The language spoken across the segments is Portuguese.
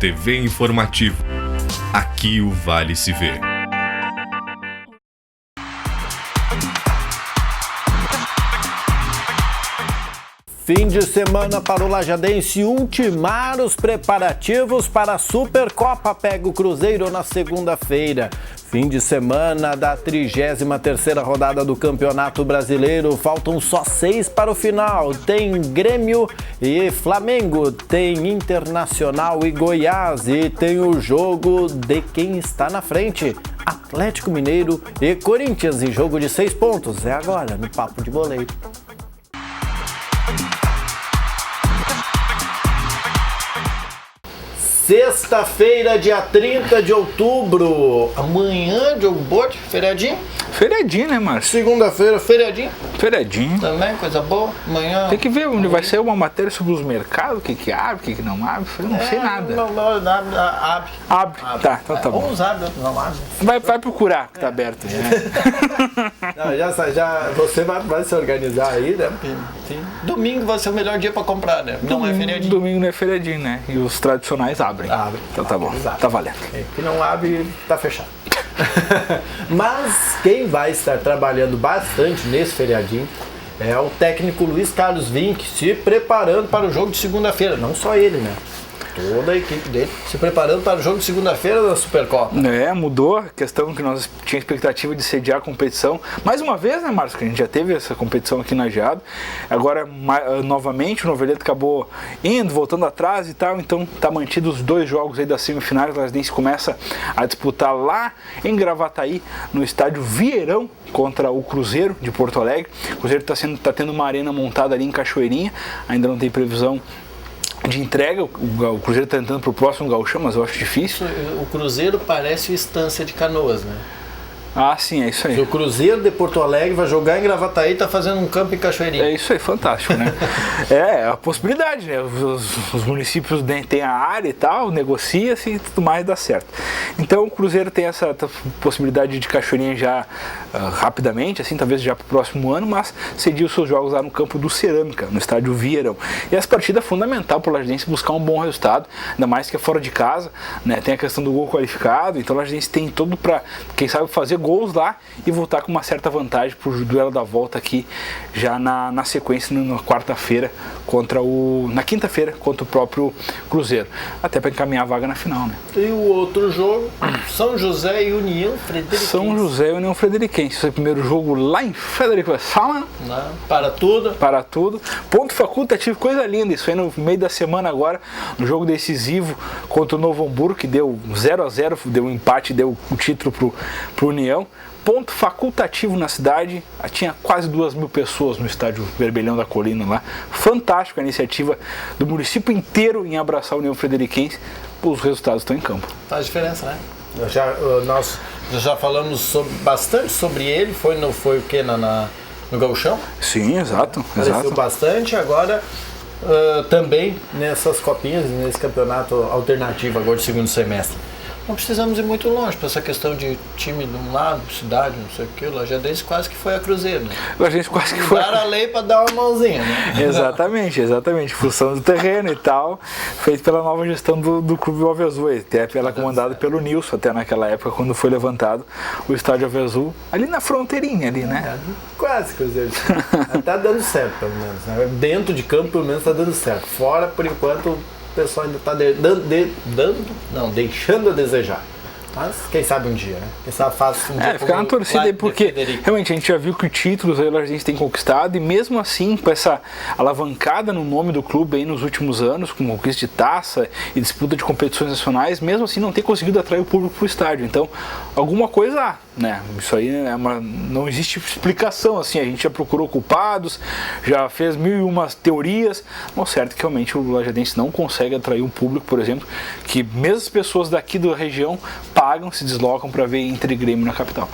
TV Informativo. Aqui o Vale se vê. Fim de semana para o Lajadense ultimar os preparativos para a Supercopa. Pega o Cruzeiro na segunda-feira. Fim de semana da 33ª rodada do Campeonato Brasileiro. Faltam só 6 para o final. Tem Grêmio e Flamengo, tem Internacional e Goiás e tem o jogo de quem está na frente. Atlético Mineiro e Corinthians em jogo de 6 pontos. É agora no Papo de Boleiro. Sexta-feira, dia 30 de outubro. Amanhã, Diogo Bote, feriadinho? Feriadinho, né, Márcio? Segunda-feira, feriadinho? Feriadinho. Também, coisa boa. Amanhã... Tem que ver onde vai ser uma matéria sobre os mercados, o que abre, o que não abre. Eu não sei nada. Abre. Tá, então tá bom. Uns abrem, outros não abrem. Vai procurar que tá aberto. Não, já você vai se organizar aí, né? Sim. Domingo vai ser o melhor dia pra comprar, né? Não é feriadinho. Domingo não é feriadinho, né? E os tradicionais abrem. Abre. Então tá bom, Exato. tá valendo. Que não abre, tá fechado. Mas quem vai estar trabalhando bastante nesse feriadinho é o técnico Luiz Carlos Vinck, se preparando para o jogo de segunda-feira. Não só ele, né? Toda a equipe dele se preparando para o jogo de segunda-feira da Supercopa. Mudou a questão que nós tínhamos expectativa de sediar a competição. Mais uma vez, né, Márcio, que a gente já teve essa competição aqui na Geado. Agora, novamente, o Noveleto acabou voltando atrás e tal. Então, tá mantido os 2 jogos aí das semifinais. O Lajadense começa a disputar lá em Gravataí, no estádio Vieirão, contra o Cruzeiro de Porto Alegre. O Cruzeiro tá tendo uma arena montada ali em Cachoeirinha. Ainda não tem previsão de entrega. O Cruzeiro está tentando para o próximo gauchão, mas eu acho difícil. O Cruzeiro parece o Estância de Canoas, né? Ah, sim, é isso aí. O Cruzeiro de Porto Alegre vai jogar em Gravataí e tá fazendo um campo em Cachoeirinha. É isso aí, fantástico, né? É a possibilidade, né? Os municípios têm a área e tal, negocia-se e tudo mais dá certo. Então o Cruzeiro tem essa possibilidade de Cachoeirinha já rapidamente, assim, talvez já para o próximo ano, mas cedia os seus jogos lá no campo do Cerâmica, no estádio Vieirão. E essa partida é fundamental para o Lajadense buscar um bom resultado, ainda mais que é fora de casa, né? Tem a questão do gol qualificado, então o Lajadense tem tudo para, quem sabe, fazer gols lá e voltar com uma certa vantagem para o duelo da volta aqui já na sequência na quarta-feira na quinta-feira contra o próprio Cruzeiro, até para encaminhar a vaga na final, né? E o outro jogo, São José e União Frederiquense. São José e União Frederiquense, esse é o primeiro jogo lá em Frederico Westphalen. Para tudo. Ponto facultativo, coisa linda, isso aí no meio da semana agora, no jogo decisivo contra o Novo Hamburgo, que deu 0-0, deu um empate, deu o título pro União. Ponto facultativo na cidade, tinha quase 2.000 pessoas no estádio Vermelhão da Colina lá. Fantástica a iniciativa do município inteiro em abraçar a União Frederiquense. Os resultados estão em campo. Faz diferença, né? Nós já falamos bastante sobre ele, foi o que no gauchão? Sim, exato. Apareceu bastante, agora também nessas copinhas, nesse campeonato alternativo agora de segundo semestre. Não precisamos ir muito longe para essa questão de time de um lado, cidade, não sei o que. O Lajadense quase que foi a Cruzeiro, né? O Lajadense quase que foi. Dar a lei para dar uma mãozinha, né? Exatamente. Função do terreno e tal, feito pela nova gestão do Clube Alve Azul, até pela comandada pelo Nilson, até naquela época, quando foi levantado o estádio Alve Azul, ali na fronteirinha, ali, né? Quase Cruzeiro. Tá dando certo, pelo menos, né? Dentro de campo, pelo menos, tá dando certo. Fora, por enquanto, o pessoal ainda está deixando a desejar. Mas quem sabe um dia, né? Quem sabe faz um dia. Ficar na torcida aí, porque realmente a gente já viu que títulos aí a gente tem conquistado, e mesmo assim, com essa alavancada no nome do clube aí nos últimos anos, com conquista de taça e disputa de competições nacionais, mesmo assim não tem conseguido atrair o público para o estádio. Então, alguma coisa há, né? Isso aí não existe explicação, assim, a gente já procurou culpados, já fez 1001 teorias, mas certo que realmente o Lajadense não consegue atrair um público, por exemplo, que mesmo as pessoas daqui da região pagam, se deslocam para ver Inter e Grêmio na capital.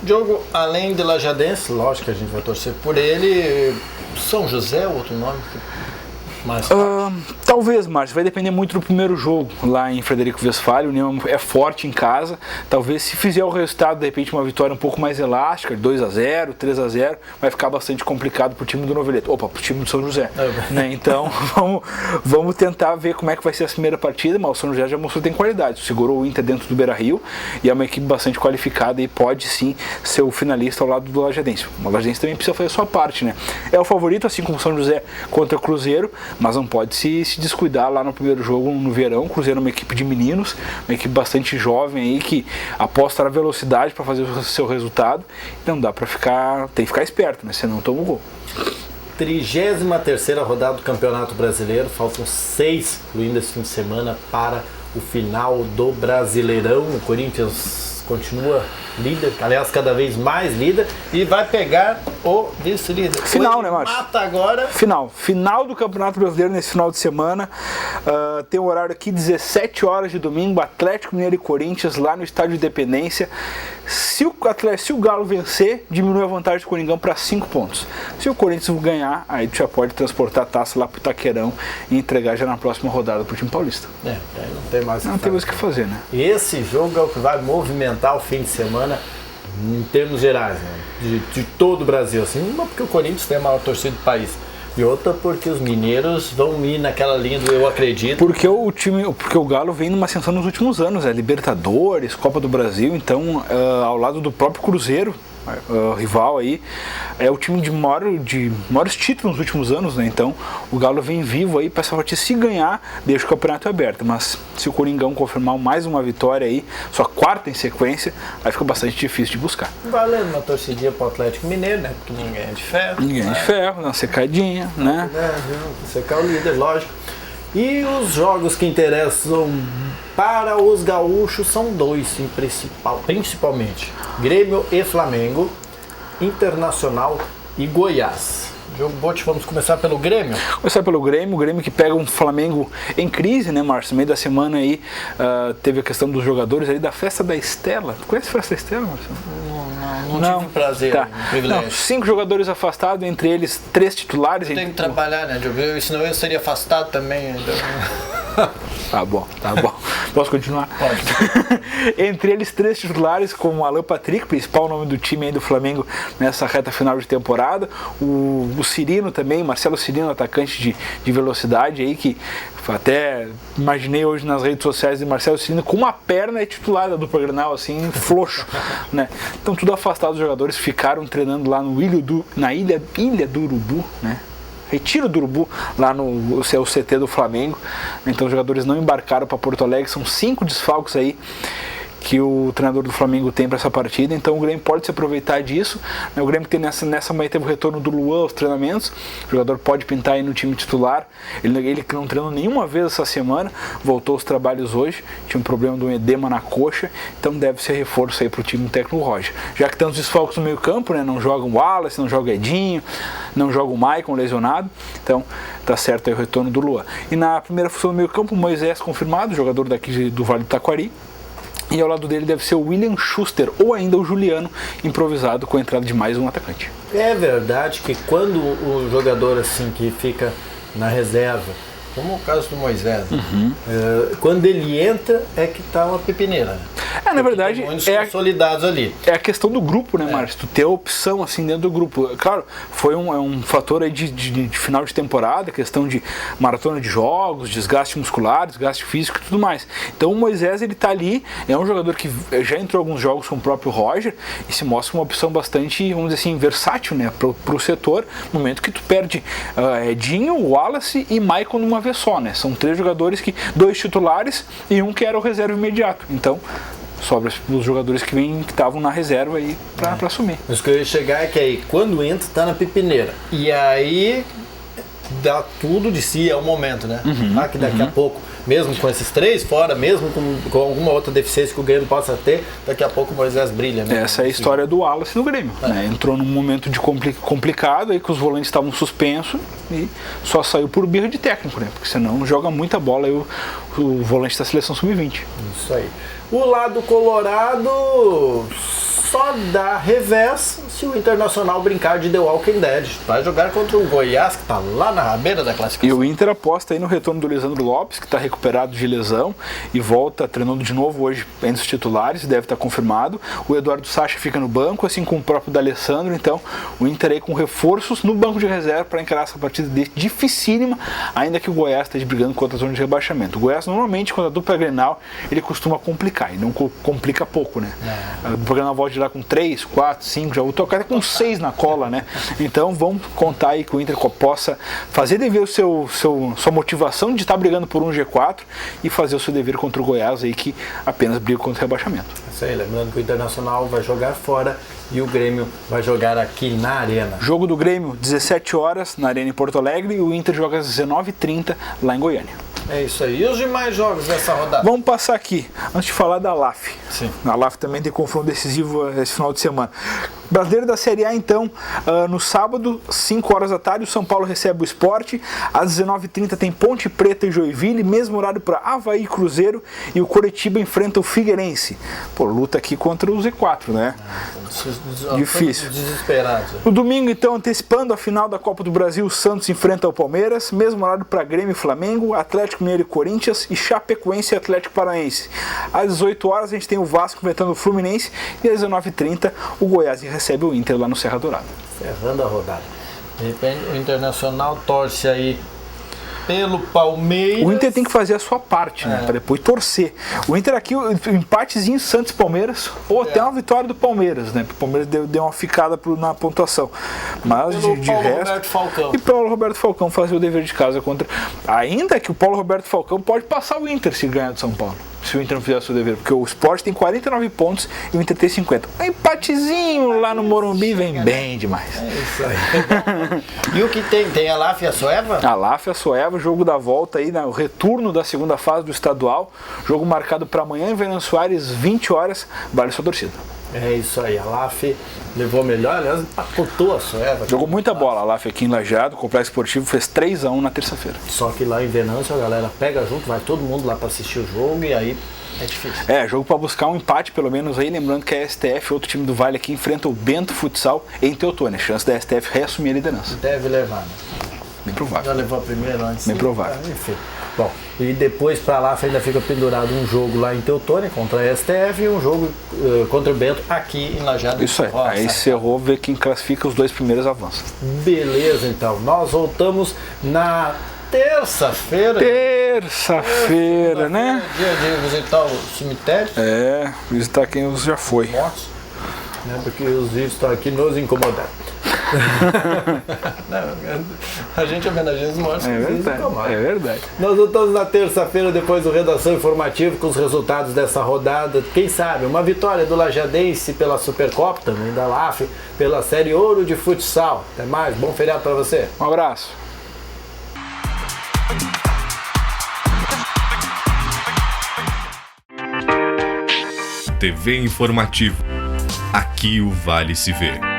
Diogo, além de Lajadense, lógico que a gente vai torcer por ele, São José, outro nome? Talvez, Márcio, vai depender muito do primeiro jogo lá em Frederico Westphalen. O União é forte em casa. Talvez, se fizer o resultado, de repente, uma vitória um pouco mais elástica, 2-0, 3-0, vai ficar bastante complicado pro time do Noveleto. Opa, pro time do São José. Né? Então, vamos tentar ver como é que vai ser essa primeira partida, mas o São José já mostrou que tem qualidade. Segurou o Inter dentro do Beira-Rio e é uma equipe bastante qualificada e pode, sim, ser o finalista ao lado do Lajadense. O Lajadense também precisa fazer a sua parte, né? É o favorito, assim como o São José contra o Cruzeiro, mas não pode se descuidar lá no primeiro jogo no verão. O Cruzeiro é uma equipe de meninos, uma equipe bastante jovem aí que aposta na velocidade para fazer o seu resultado. Não dá para ficar, tem que ficar esperto, né? Senão toma o gol. 33ª rodada do Campeonato Brasileiro, faltam 6, incluindo esse fim de semana, para o final do Brasileirão. O Corinthians continua líder, aliás, cada vez mais líder, e vai pegar o vice-líder. Final, né, Márcio? Mata agora. Final do Campeonato Brasileiro nesse final de semana. Tem um horário aqui, 17 horas de domingo, Atlético Mineiro e Corinthians, lá no Estádio Independência. Se o Galo vencer, diminui a vantagem do Coringão para 5 pontos. Se o Corinthians ganhar, aí tu já pode transportar a taça lá pro Itaquerão e entregar já na próxima rodada pro time paulista. Aí não tem mais o que fazer, né? Esse jogo é o que vai movimentar o fim de semana em termos gerais, né? de todo o Brasil. Assim, uma porque o Corinthians tem a maior torcida do país, e outra porque os mineiros vão ir naquela linha do eu acredito. Porque o Galo vem numa ascensão nos últimos anos, Libertadores, Copa do Brasil, então ao lado do próprio Cruzeiro, rival aí, é o time de maiores títulos nos últimos anos, né? Então o Galo vem vivo aí para essa partida. Se ganhar, deixa o campeonato aberto, mas se o Coringão confirmar mais uma vitória aí, sua 4ª em sequência, aí fica bastante difícil de buscar. Valendo uma torcidinha pro Atlético Mineiro, né? Porque ninguém é de ferro. Ninguém é de ferro, uma secadinha, né? Secar o líder, lógico. E os jogos que interessam para os gaúchos são 2, principalmente: Grêmio e Flamengo, Internacional e Goiás. Jogo bote, vamos começar pelo Grêmio? O Grêmio que pega um Flamengo em crise, né, Márcio? No meio da semana aí teve a questão dos jogadores ali da festa da Estela. Tu conhece a festa da Estela, Márcio? Não tive prazer, privilégio. 5 jogadores afastados, entre eles 3 titulares. Tem que trabalhar, né, Diogo? Senão eu seria afastado também. Então... Tá bom. Posso continuar? Pode. Entre eles 3 titulares, com o Alan Patrick, principal nome do time aí do Flamengo nessa reta final de temporada. O Cirino também, Marcelo Cirino, atacante de velocidade aí, que até imaginei hoje nas redes sociais de Marcelo Cirino com uma perna titular da dupla Grenal, assim, floxo, né? Então tudo afastado, os jogadores ficaram treinando lá na Ilha do Urubu, né? Retiro do Urubu, lá no CT do Flamengo. Então os jogadores não embarcaram para Porto Alegre, são 5 desfalques aí que o treinador do Flamengo tem para essa partida, então o Grêmio pode se aproveitar disso. O Grêmio tem nessa manhã teve o retorno do Luan aos treinamentos, o jogador pode pintar aí no time titular, ele que não treinou nenhuma vez essa semana, voltou aos trabalhos hoje, tinha um problema de um edema na coxa, então deve ser reforço aí para o time do técnico Roger. Já que tem os desfalques no meio campo, né, não joga o Wallace, não joga o Edinho, não joga o Maicon lesionado, então tá certo aí o retorno do Luan. E na primeira função do meio campo, o Moisés confirmado, jogador daqui do Vale do Taquari. E ao lado dele deve ser o William Schuster ou ainda o Juliano, improvisado com a entrada de mais um atacante. É verdade que quando o jogador assim que fica na reserva, como o caso do Moisés, quando ele entra é que tá uma pepineira. Na verdade, consolidados ali. É a questão do grupo, né, Márcio? Tu ter a opção assim dentro do grupo. Claro, foi um fator aí de final de temporada, questão de maratona de jogos, desgaste muscular, desgaste físico e tudo mais. Então o Moisés, ele tá ali, é um jogador que já entrou em alguns jogos com o próprio Roger e se mostra uma opção bastante, vamos dizer assim, versátil, né, pro setor, no momento que tu perde Edinho, Wallace e Maicon numa vez só, né? São 3 jogadores, 2 titulares e um que era o reserva imediato. Então sobra os jogadores que estavam na reserva aí para assumir. Mas o que eu ia chegar é que aí, quando entra, tá na pepineira. E aí dá tudo de si, é o momento, né? Que daqui a pouco, mesmo com esses 3 fora, mesmo com alguma outra deficiência que o Grêmio possa ter, daqui a pouco o Moisés brilha, né? Essa é a história do Wallace no Grêmio, né? Entrou num momento de complicado aí que os volantes estavam suspensos e só saiu por birra de técnico, né? Porque senão joga muita bola aí o volante da seleção sub-20. Isso aí. O lado colorado só dá revés se o Internacional brincar de The Walking Dead. Vai jogar contra o Goiás, que está lá na beira da classificação. E o Inter aposta aí no retorno do Lisandro Lopes, que está recuperado de lesão e volta treinando de novo hoje entre os titulares, deve estar confirmado. O Eduardo Sacha fica no banco, assim como o próprio D'Alessandro. Então, o Inter aí com reforços no banco de reserva para encarar essa partida dificílima, ainda que o Goiás esteja brigando contra a zona de rebaixamento. O Goiás, normalmente, quando a dupla Grenal, ele costuma complicar, e não complica pouco, né? A dupla Grenal volta de lá com 3, 4, 5, já vou tocar com 6 na cola, né? Então, vamos contar aí que o Inter possa fazer dever sua motivação de estar brigando por um G4 e fazer o seu dever contra o Goiás aí, que apenas briga contra o rebaixamento. Isso aí, lembrando que o Internacional vai jogar fora e o Grêmio vai jogar aqui na Arena. Jogo do Grêmio, 17 horas na Arena em Porto Alegre, e o Inter joga às 19h30 lá em Goiânia. É isso aí. E os demais jogos dessa rodada? Vamos passar aqui, antes de falar da LAF. Sim. A LAF também tem confronto decisivo esse final de semana. Brasileiro da Série A, então, no sábado, 5 horas da tarde, o São Paulo recebe o Sport. Às 19h30 tem Ponte Preta e Joinville, mesmo horário para Avaí e Cruzeiro, e o Coritiba enfrenta o Figueirense. Pô, luta aqui contra o Z4, né? Difícil. Desesperados. No domingo, então, antecipando a final da Copa do Brasil, o Santos enfrenta o Palmeiras, mesmo horário para Grêmio e Flamengo, Atlético Mineiro e Corinthians, e Chapecoense e Atlético Paranaense. Às 18 horas a gente tem o Vasco enfrentando o Fluminense, e às 19h30 o Goiás recebe o Inter lá no Serra Dourada. Ferrando a rodada. De repente o Internacional torce aí pelo Palmeiras. O Inter tem que fazer a sua parte, né? Para depois torcer. O Inter aqui, o empatezinho Santos e Palmeiras, ou até uma vitória do Palmeiras, né? O Palmeiras deu uma ficada na pontuação. Mas pelo de Paulo resto. Roberto Falcão. E Paulo Roberto Falcão fazer o dever de casa contra. Ainda que o Paulo Roberto Falcão pode passar o Inter se ganhar do São Paulo. Se o Inter não fizer o seu dever, porque o Sport tem 49 pontos e o Inter tem 50. Um empatezinho lá no Morumbi vem bem demais. É isso aí. E o que tem? Tem a LAF e a Soeva? A LAF e a Soeva, jogo da volta aí, o retorno da segunda fase do estadual. Jogo marcado para amanhã em Venâncio Soares, 20 horas, vale sua torcida. É isso aí, a LAF levou melhor, aliás, empacotou a Soeva. Jogou muita bola, a LAF aqui em Lajeado, o Complexo Esportivo fez 3-1 na terça-feira. Só que lá em Venâncio a galera pega junto, vai todo mundo lá para assistir o jogo e aí é difícil. Jogo para buscar um empate pelo menos aí, lembrando que a STF, outro time do Vale aqui, enfrenta o Bento Futsal em Teotônia. Chance da STF reassumir a liderança. Deve levar, né? Bem provável. Já levou a primeira antes. Bem provável. Enfim. Bom, e depois para lá ainda fica pendurado um jogo lá em Teutônia contra a STF e um jogo contra o Bento aqui em Lajeado. Isso aí. Aí encerrou, ver quem classifica, os 2 primeiros avançam. Beleza, então. Nós voltamos na terça-feira. Terça-feira, né? Dia de visitar o cemitério. Visitar quem já foi. Mortos, né? Porque os vivos estão aqui nos incomodando. Não, a gente homenageia os mortos. É verdade. Nós voltamos na terça-feira depois do Redação Informativa com os resultados dessa rodada. Quem sabe uma vitória do Lajadense pela Supercopa, também da LAF, pela Série Ouro de Futsal. Até mais, bom feriado para você. Um abraço. TV Informativo. Aqui o Vale se vê.